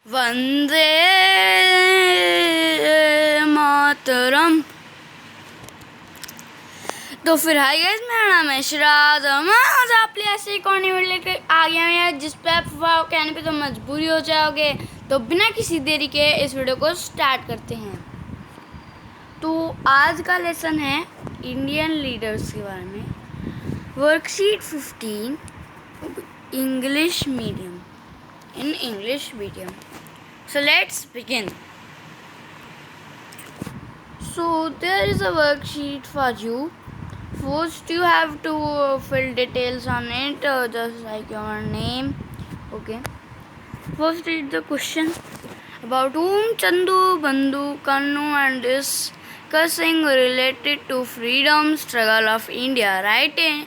वंदे मातरम। तो फिर hi guys, मेरा नाम है श्राद्ध। मैं आज आप लिए ऐसे एक और वीडियो लेकर आ गया हूँ यार, जिस पे आप वाव कहने पे तो मजबूरी हो जाओगे। तो बिना किसी देरी के इस वीडियो को स्टार्ट करते हैं। तो आज का लेसन है इंडियन लीडर्स के बारे में। Worksheet 15 English medium, in English medium. So let's begin. So there is a worksheet for you. First you have to fill details on it, just like your name. Okay. First read the question. About whom Chandu, Bandhu, Kannu and discussing related to freedom struggle of India. Write in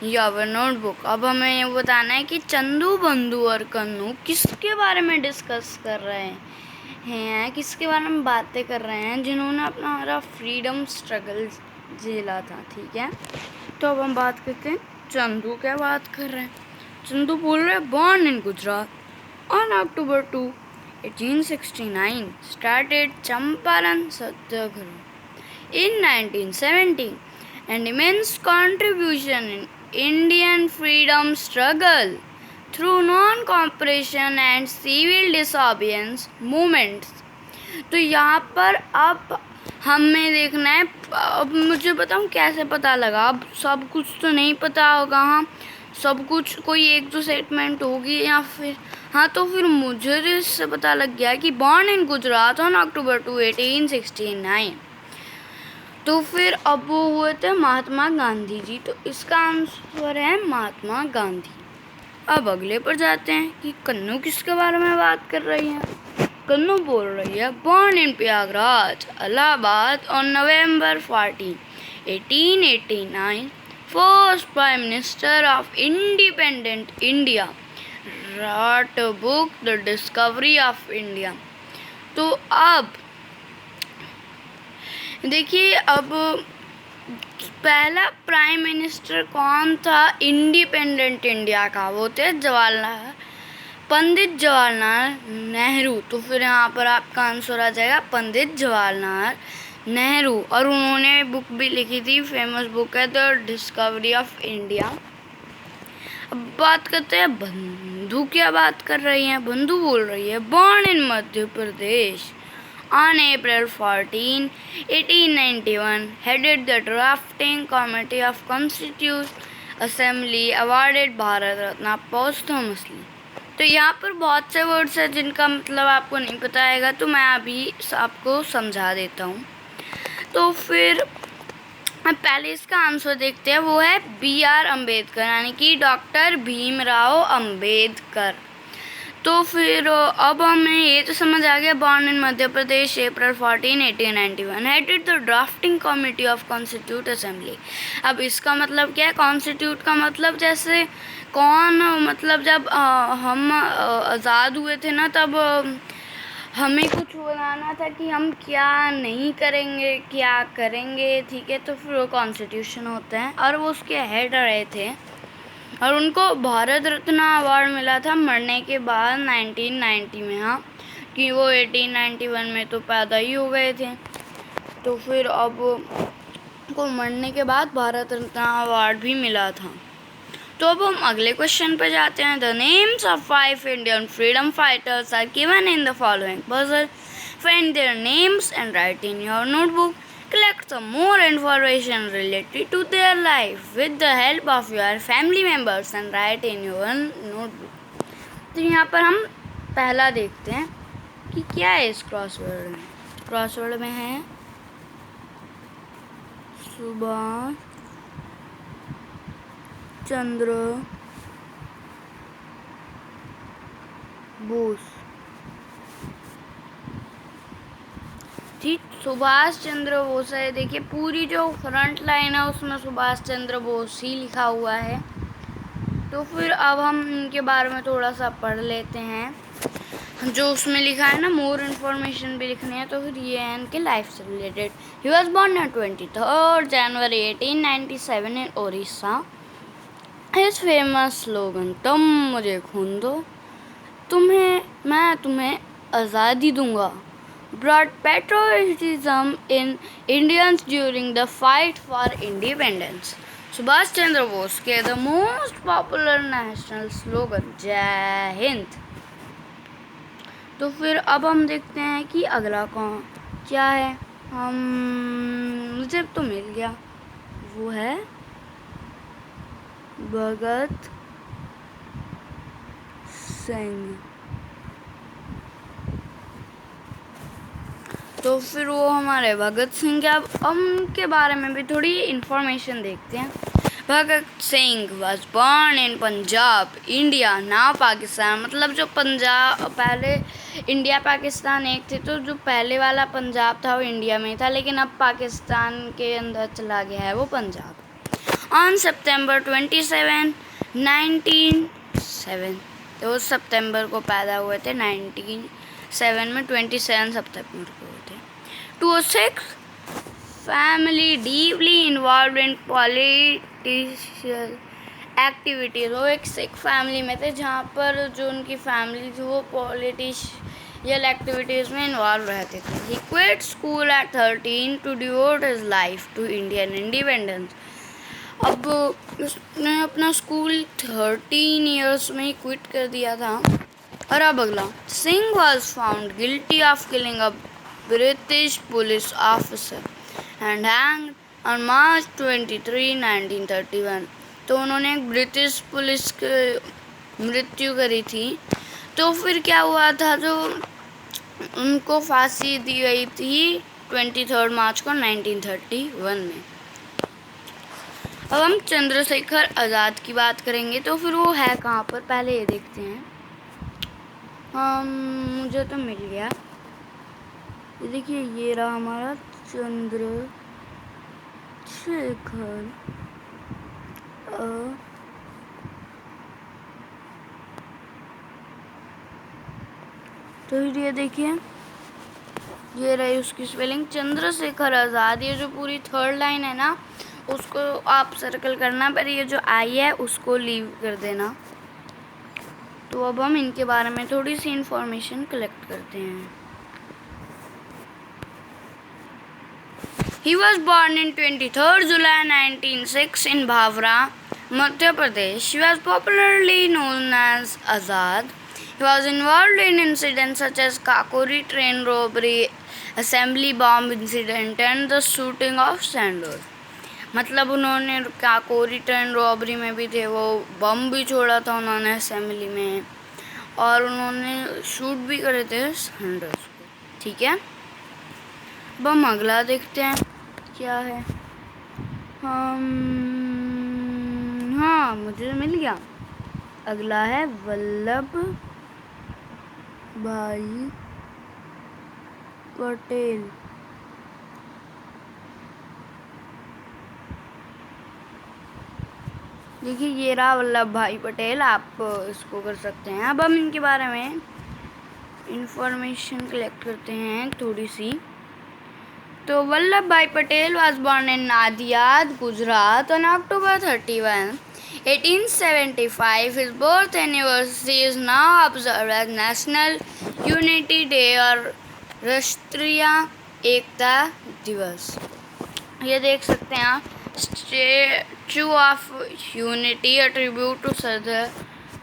your notebook. अब हमें ये बताना है कि चंदू, बंधु और कन्नू किसके बारे में डिस्कस कर रहे हैं, किसके बारे में बातें कर रहे हैं, जिन्होंने अपना हमारा फ्रीडम स्ट्रगल झेला था। ठीक है, तो अब हम बात करते हैं चंदू क्या बात कर रहे हैं। चंदू बोल रहे हैं, born in Gujarat on October 2, 1869, started Champaran Satyagraha in 1970 and immense contribution in Indian freedom struggle through non-cooperation and civil disobedience movements। तो यहाँ पर अब हमें देखना है, अब मुझे बताऊँ कैसे पता लगा। अब सब कुछ तो नहीं पता होगा, हाँ सब कुछ कोई एक दो स्टेटमेंट होगी या फिर हाँ, तो फिर मुझे इससे पता लग गया कि born in Gujarat on October 2, 1869। तो फिर अब वो हुए थे महात्मा गांधी जी, तो इसका आंसर है महात्मा गांधी। अब अगले पर जाते हैं कि कन्नू किसके बारे में बात कर रही है। कन्नू बोल रही है, born in Prayagraj Allahabad on November 14, 1889, first prime minister of independent India, wrote book the discovery of India. तो अब देखिए, अब पहला प्राइम मिनिस्टर कौन था इंडिपेंडेंट इंडिया का? वो थे पंडित जवाहरलाल नेहरू। तो फिर यहाँ पर आपका आंसर आ जाएगा पंडित जवाहरलाल नेहरू, और उन्होंने बुक भी लिखी थी, फेमस बुक है द डिस्कवरी ऑफ इंडिया। अब बात करते हैं बंधु क्या बात कर रही हैं। बंधु बोल रही है, born in Madhya Pradesh on April 14, 1891, headed the drafting committee of Constituent Assembly, awarded Bharat Ratna posthumously। तो यहाँ पर बहुत से वर्ड्स हैं जिनका मतलब आपको नहीं पता आएगा, तो मैं अभी आपको समझा देता हूँ। तो फिर अब पहले इसका आंसर देखते हैं, वो है BR अम्बेडकर, यानी कि डॉक्टर भीमराव अम्बेडकर। तो फिर अब हमें ये तो समझ आ गया, born in Madhya Pradesh April 14, 1891, headed the drafting committee of constitute assembly. अब इसका मतलब क्या है? कॉन्स्टिट्यूट का मतलब जैसे कौन, मतलब जब हम आज़ाद हुए थे ना, तब हमें कुछ बनाना था कि हम क्या नहीं करेंगे, क्या करेंगे। ठीक है, तो फिर वो कॉन्स्टिट्यूशन होता है, और वो उसके हेड रहे थे, और उनको भारत रत्न अवार्ड मिला था मरने के बाद 1990 में। हाँ, कि वो 1891 में तो पैदा ही हो गए थे। तो फिर अब उनको मरने के बाद भारत रत्न अवार्ड भी मिला था। तो अब हम अगले क्वेश्चन पे जाते हैं। The names of 5 Indian freedom fighters are given in the following puzzle. Find their names and write in your notebook. Collect some more information related to their life with the help of your family members and write in your notebook। तो यहाँ पर हम पहला देखते हैं कि क्या है इस क्रॉसवर्ड में। क्रॉसवर्ड में है सुभाष चंद्र बोस। ठीक, सुभाष चंद्र बोस है। देखिए, पूरी जो फ्रंट लाइन है उसमें सुभाष चंद्र बोस ही लिखा हुआ है। तो फिर अब हम इनके बारे में थोड़ा सा पढ़ लेते हैं जो उसमें लिखा है ना, मोर इन्फॉर्मेशन भी लिखनी है। तो फिर ये है इनके लाइफ से related. He was born on 23 January 1897 in Odisha. His famous slogan, तुम मुझे खून दो, मैं तुम्हें आज़ादी दूंगा, brought patriotism in Indians during the fight for independence. Subhash Chandra Bose के the most popular national slogan जय हिंद। तो फिर अब हम देखते हैं कि अगला कौन क्या है। हम मुझे तो मिल गया, वो है भगत सिंह। तो फिर वो हमारे भगत सिंह के, अब उनके बारे में भी थोड़ी इन्फॉर्मेशन देखते हैं। Bhagat Singh was born in Punjab India now Pakistan. मतलब जो पंजाब, पहले इंडिया पाकिस्तान एक थे, तो जो पहले वाला पंजाब था वो इंडिया में था, लेकिन अब पाकिस्तान के अंदर चला गया है वो पंजाब। ऑन सितंबर 27, 1907, तो सितंबर को पैदा हुए थे 1907 में, 27 सितंबर को हुए थे। 206 family deeply involve in political activities. वो एक सिख फैमिली में थे जहाँ पर जो उनकी फैमिली थी वो पॉलिटिशियल एक्टिविटीज में इन्वॉल्व रहते थे। He quit school at 13 to devote his life to Indian independence. अब उसने अपना स्कूल 13 ईयर्स में ही क्विट कर दिया था। और अब अगला, Singh was found guilty of killing a British police officer and hanged on March 23, 1931। तो उन्होंने एक ब्रिटिश पुलिस की मृत्यु करी थी। तो फिर क्या हुआ था, जो उनको फांसी दी गई थी 23 मार्च को 1931 में। अब हम चंद्रशेखर आज़ाद की बात करेंगे। तो फिर वो है कहाँ पर, पहले ये देखते हैं। मुझे तो मिल गया, ये देखिए, ये रहा हमारा चंद्रशेखर तो ये देखिए, ये रही उसकी स्पेलिंग चंद्रशेखर आज़ाद। ये जो पूरी थर्ड लाइन है ना, उसको आप सर्कल करना, पर ये जो आई है उसको लीव कर देना। तो अब हम इनके बारे में थोड़ी सी इंफॉर्मेशन कलेक्ट करते हैं। He was born in 23rd July 1906 in Bhavra, Madhya Pradesh. He was popularly known as Azad. He was involved in incidents such as Kakori train robbery, assembly bomb incident and the shooting of Sandor. मतलब उन्होंने Kakori train robbery में भी थे, वो बम भी छोड़ा था उन्होंने असेंबली में, और उन्होंने शूट भी करे थे सैंडर्स को। ठीक है, अब हम अगला देखते हैं क्या है। हाँ, मुझे मिल गया। अगला है वल्लभ भाई पटेल। देखिए, ये रहा वल्लभ भाई पटेल, आप इसको कर सकते हैं। अब हम इनके बारे में इंफॉर्मेशन कलेक्ट करते हैं थोड़ी सी। तो वल्लभ भाई Patel was born in Nadiad, Gujarat on October 31, 1875. His birth anniversary is now observed as National Unity Day और राष्ट्रीय एकता दिवस। ये देख सकते हैं आप, Statue of Unity tribute to Sardar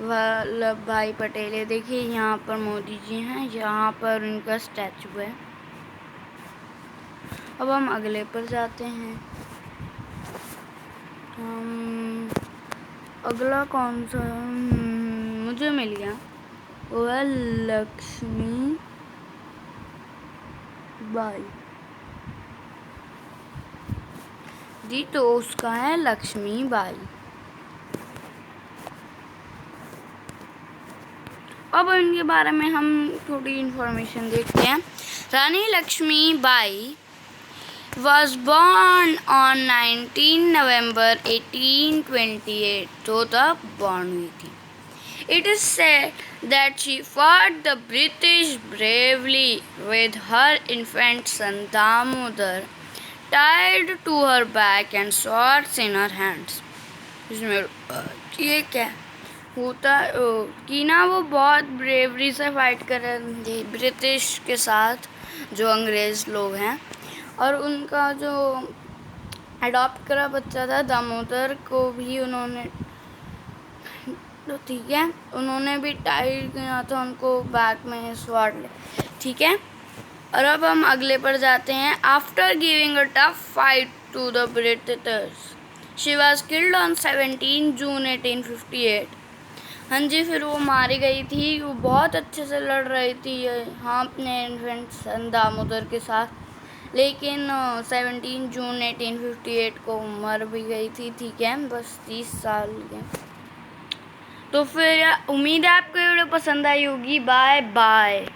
Vallabhbhai Patel. ये देखिए, यहाँ पर मोदी जी हैं, यहाँ पर उनका स्टैचू है। अब हम अगले पर जाते हैं। अगला कौन सा, मुझे मिल गया, वो है लक्ष्मी बाई जी। तो उसका है लक्ष्मी बाई। अब इनके बारे में हम थोड़ी इन्फॉर्मेशन देखते हैं। Rani Lakshmi Bai was born on 19 November 1828, तो तब born हुई थी। It is said that she fought the British bravely with her infant son Damodar tied to her back and swords in her hands. इसमें ये क्या, होता कि ना वो बहुत ब्रेवरी से फाइट कर रहे थे ब्रिटिश के साथ, जो अंग्रेज़ लोग हैं, और उनका जो अडॉप्ट करा बच्चा था दामोदर को भी उन्होंने, तो ठीक है, उन्होंने भी टाई किया था उनको बैक में स्वॉर्ड ले, ठीक है। और अब हम अगले पर जाते हैं। After giving a tough fight to the Britishers she was killed on 17 June 1858। हाँ जी, फिर वो मारी गई थी। वो बहुत अच्छे से लड़ रही थी, हाँ, अपने इन्फेंट सन दामोदर के साथ, लेकिन 17 जून 1858 को मर भी गई थी, ठीक है, बस 30 साल के। तो फिर उम्मीद है आपको वीडियो पसंद आई होगी। Bye bye.